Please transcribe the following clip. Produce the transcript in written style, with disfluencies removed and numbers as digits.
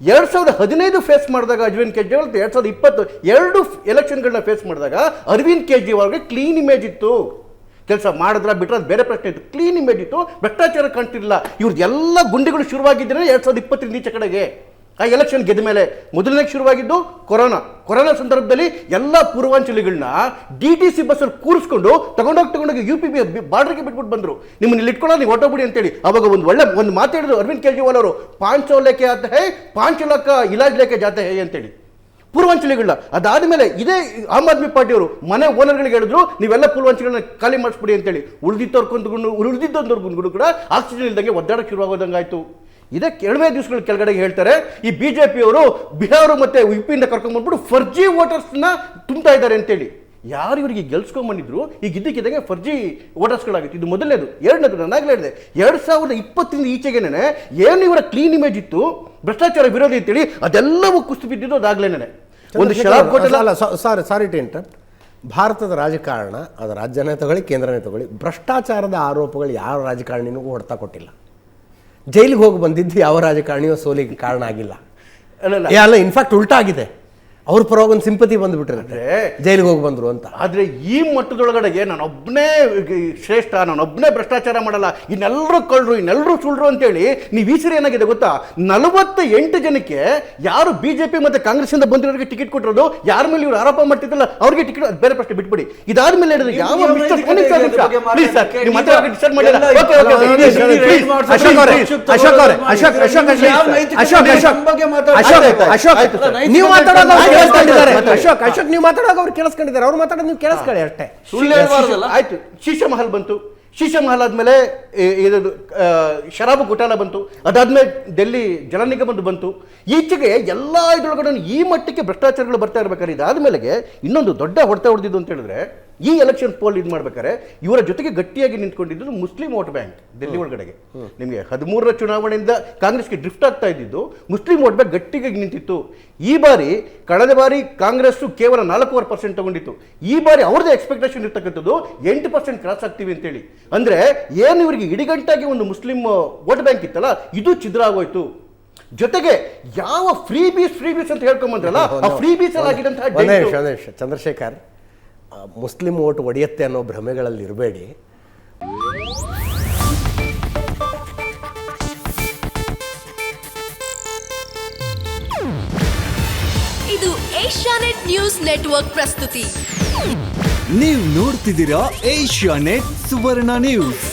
2015 face ಮಾಡಿದಾಗ ಅರವಿಂದ್ ಕೇಜ್ರಿವಾಲ್ 2020 ಎರಡು ಎಲೆಕ್ಷನ್ಗಳನ್ನ face ಮಾಡಿದಾಗ ಅರವಿಂದ್ ಕೇಜ್ರಿವಾಲ್ಗೆ ಕ್ಲೀನ್ ಇಮೇಜ್ ಇತ್ತು. ಕೆಲಸ ಮಾಡಿದ್ರ ಬಿಟ್ರೆ ಅದು ಬೇರೆ ಪ್ರಶ್ನೆ ಇತ್ತು. ಕ್ಲೀನ್ ಇಮೇಜ್ ಇತ್ತು, ಭ್ರಷ್ಟಾಚಾರ ಕಾಣ್ತಿರಲಿಲ್ಲ. ಇವ್ರದ್ದು ಎಲ್ಲ ಗುಂಡಿಗಳು ಶುರುವಾಗಿದ್ದರೆ 2020 ಈಚೆ ಕಡೆಗೆ. ಆ ಎಲೆಕ್ಷನ್ ಗೆದ್ದ ಮೇಲೆ ಮೊದಲನೇ ಶುರುವಾಗಿದ್ದು ಕೊರೋನಾ ಸಂದರ್ಭದಲ್ಲಿ ಎಲ್ಲ ಪೂರ್ವಾಂಚಲಿಗಳನ್ನ DTC ಬಸ್ಸಲ್ಲಿ ಕೂರಿಸ್ಕೊಂಡು ತಗೊಂಡೋಗಿ UP ಬಾರ್ಡರ್ಗೆ ಬಿಟ್ಬಿಟ್ಟು ಬಂದರು. ನಿಮ್ಮನ್ನ ಇಲ್ಲಿ ಇಟ್ಕೊಳ್ಳೋ ನೀವು ಹೊಟ್ಟೋಗ್ಬಿಡಿ ಅಂತೇಳಿ. ಅವಾಗ ಒಂದು ಮಾತು ಹೇಳಿದ್ರು ಅರವಿಂದ್ ಕೇಜ್ರಿವಾಲ್ ಅವರು, 500 ಲೇಖೆ ಆತ ಹೇ 5 ಲಕ್ಷ ಇಲಾಜ್ ಲೇಖೆ ಜಾತೆ ಹೇ ಅಂತೇಳಿ ಪೂರ್ವಾಂಚಲಿಗಳನ್ನ. ಅದಾದಮೇಲೆ ಇದೇ ಆಮ್ ಆದ್ಮಿ ಪಾರ್ಟಿಯವರು ಮನೆ ಓನರ್ಗಳಿಗೆ ಹೇಳಿದ್ರು ನೀವೆಲ್ಲ ಪೂರ್ವಾಂಚಲಗಳನ್ನ ಖಾಲಿ ಮಾಡಿಸ್ಬಿಡಿ ಅಂತೇಳಿ. ಉಳಿದಿದ್ದೊಂದು ಕೂಡ ಆಕ್ಸಿಜನ್ ಇಲ್ದಂಗೆ ಒದ್ದಾಡಕ್ಕೆ ಶುರುವಾಗೋದಂಗೆ ಆಯಿತು. ಇದೇ ಕೆಲವೇ ದಿವಸಗಳ ಕೆಳಗಡೆ ಹೇಳ್ತಾರೆ ಈ BJPಯವರು ಬಿಹಾರ ಮತ್ತು UPಯಿಂದ ಕರ್ಕೊಂಡ್ಬಂದ್ಬಿಟ್ಟು ಫರ್ಜಿ ವೋಟರ್ಸ್ನ ತುಂಬ್ತಾ ಇದ್ದಾರೆ ಅಂತೇಳಿ. ಯಾರು ಇವರಿಗೆ ಗೆಲ್ಸ್ಕೊಂಡ್ಬಂದಿದ್ರು ಈಗ ಇದ್ದಕ್ಕಿದ್ದಂಗೆ ಫರ್ಜಿ ವೋಟರ್ಸ್ಗಳಾಗಿತ್ತು. ಇದು ಮೊದಲನೇದು. ಎರಡನೇದು ನಾನಾಗಲೇ ಹೇಳಿದೆ 2020 ಈಚೆಗೇನೆ ಏನು ಇವರ ಕ್ಲೀನ್ ಇಮೇಜ್ ಇತ್ತು, ಭ್ರಷ್ಟಾಚಾರ ವಿರೋಧಿ ಅಂತೇಳಿ ಅದೆಲ್ಲವೂ ಕುಸಿದು ಬಿದ್ದಿದ್ದು ಅದಾಗಲೇನೆ. ಒಂದು ಸಾರಿ ಟು ಇಂಟರಪ್ಟ್. ಭಾರತದ ರಾಜಕಾರಣ, ಅದು ರಾಜ್ಯನೇ ತಗೊಳ್ಳಿ ಕೇಂದ್ರನೇ ತಗೊಳ್ಳಿ, ಭ್ರಷ್ಟಾಚಾರದ ಆರೋಪಗಳು ಯಾವ ರಾಜಕಾರಣಿನಿಗೂ ಹೊಡ್ತಾ ಕೊಟ್ಟಿಲ್ಲ. ಜೈಲಿಗೆ ಹೋಗಿ ಬಂದಿದ್ದು ಯಾವ ರಾಜಕಾರಣಿಯೋ ಸೋಲಿಗೆ ಕಾರಣ ಆಗಿಲ್ಲ. ಅಲ್ಲ, ಇನ್ಫ್ಯಾಕ್ಟ್ ಉಲ್ಟಾ ಆಗಿದೆ. ಅವ್ರ ಪರವಾಗಿ ಒಂದು ಸಿಂಪತಿ ಬಂದುಬಿಟ್ಟಿರುತ್ತೆ ಜೈಲಿಗೆ ಹೋಗಿ ಬಂದರು ಅಂತ. ಆದರೆ ಈ ಮಟ್ಟದೊಳಗಡೆಗೆ ನಾನೊಬ್ಬನೇ ಶ್ರೇಷ್ಠ, ನಾನೊಬ್ಬನೇ ಭ್ರಷ್ಟಾಚಾರ ಮಾಡಲ್ಲ, ಇನ್ನೆಲ್ಲರೂ ಕಳ್ಳರು, ಇನ್ನೆಲ್ಲರೂ ಸುಳ್ಳರು ಅಂತೇಳಿ ನೀವು ಈ ಸರಿ ಏನಾಗಿದೆ ಗೊತ್ತಾ, 48 ಜನಕ್ಕೆ ಯಾರು BJP ಮತ್ತು ಕಾಂಗ್ರೆಸ್ಸಿಂದ ಬಂದಿರೋರಿಗೆ ಟಿಕೆಟ್ ಕೊಟ್ಟಿರೋದು, ಯಾರ ಮೇಲೆ ಇವರು ಆರೋಪ ಮಾಡ್ತಿದ್ದಲ್ಲ ಅವ್ರಿಗೆ ಟಿಕೆಟ್, ಅದು ಬೇರೆ ಪ್ರಶ್ನೆ ಬಿಟ್ಬಿಡಿ. ಇದಾದ್ಮೇಲೆ ಹೇಳಿದ್ರೆ ಯಾವ ನೀವು ಅಶೋಕ್ ನೀವು ಮಾತಾಡುವಾಗ ಅವ್ರು ಕೇಳಿಸ್ಕೊಂಡಿದ್ದಾರೆ, ಅವ್ರು ಮಾತಾಡೋದು ನೀವು ಕೇಳಿಸ್ಕೊಳ್ಳಿ ಅಷ್ಟೇ. ಆಯ್ತು, ಶೀಶಾ ಮಹಲ್ ಬಂತು. ಶೀಶಾ ಮಹಲ್ ಆದ್ಮೇಲೆ ಶರಾಬು ಘೋಟಾಲ ಬಂತು. ಅದಾದ್ಮೇಲೆ ಡೆಲ್ಲಿ ಜಲ ನಿಗಮ ಬಂತು. ಈಚೆಗೆ ಎಲ್ಲ ಇದ್ರೊಳಗಡೆ ಈ ಮಟ್ಟಕ್ಕೆ ಭ್ರಷ್ಟಾಚಾರಗಳು ಬರ್ತಾ ಇರ್ಬೇಕಾದ್ರೆ ಇದಾದ್ಮೇಲೆಗೆ ಇನ್ನೊಂದು ದೊಡ್ಡ ಹೊಡೆತ ಹೊಡೆದಿದ್ದು ಅಂತ ಹೇಳಿದ್ರೆ, ಈ ಎಲೆಕ್ಷನ್ ಪೋಲ್ ಇದು ಮಾಡ್ಬೇಕಾದ್ರೆ ಇವರ ಜೊತೆಗೆ ಗಟ್ಟಿಯಾಗಿ ನಿಂತ್ಕೊಂಡಿದ್ದು ಮುಸ್ಲಿಂ ವೋಟ್ ಬ್ಯಾಂಕ್ ಡೆಲ್ಲಿ ಒಳಗಡೆಗೆ. ನಿಮಗೆ 13ರ ಚುನಾವಣೆಯಿಂದ ಕಾಂಗ್ರೆಸ್ಗೆ ಡ್ರಿಫ್ಟ್ ಆಗ್ತಾ ಇದ್ದಿದ್ದು ಮುಸ್ಲಿಂ ವೋಟ್ ಬ್ಯಾಂಕ್ ಗಟ್ಟಿಯಾಗಿ ನಿಂತಿತ್ತು. ಈ ಬಾರಿ ಕಳೆದ ಬಾರಿ ಕಾಂಗ್ರೆಸ್ ಕೇವಲ 4.5% ತಗೊಂಡಿತ್ತು. ಈ ಬಾರಿ ಅವ್ರದ್ದೇ ಎಕ್ಸ್ಪೆಕ್ಟೇಷನ್ ಇರ್ತಕ್ಕಂಥದ್ದು 8% ಕ್ರಾಸ್ ಆಗ್ತೀವಿ ಅಂತೇಳಿ. ಅಂದ್ರೆ ಏನು ಇವರಿಗೆ ಇಡಿಗಂಟಾಗಿ ಒಂದು ಮುಸ್ಲಿಂ ವೋಟ್ ಬ್ಯಾಂಕ್ ಇತ್ತಲ್ಲ, ಇದು ಛಿದ್ರ ಆಗೋಯ್ತು. ಜೊತೆಗೆ ಯಾವ ಫ್ರೀ ಬೀಸ್ ಅಂತ ಹೇಳ್ಕೊಂಬಂದ್ರಲ್ಲ, ಆ ಫ್ರೀ ಬೀಸ್ ಅಲ್ಲಿ ಆಗಿದ್ದಂತಹ ಚಂದ್ರಶೇಖರ್, ಮುಸ್ಲಿಂ ಓಟ್ ಒಡೆಯುತ್ತೆ ಅನ್ನೋ ಭ್ರಮೆಗಳಲ್ಲಿ ಇರಬೇಡಿ. ಇದು ಏಷ್ಯಾನೆಟ್ ನ್ಯೂಸ್ ನೆಟ್ವರ್ಕ್ ಪ್ರಸ್ತುತಿ. ನೀವು ನೋಡ್ತಿದ್ದೀರಾ ಏಷ್ಯಾನೆಟ್ ಸುವರ್ಣ ನ್ಯೂಸ್.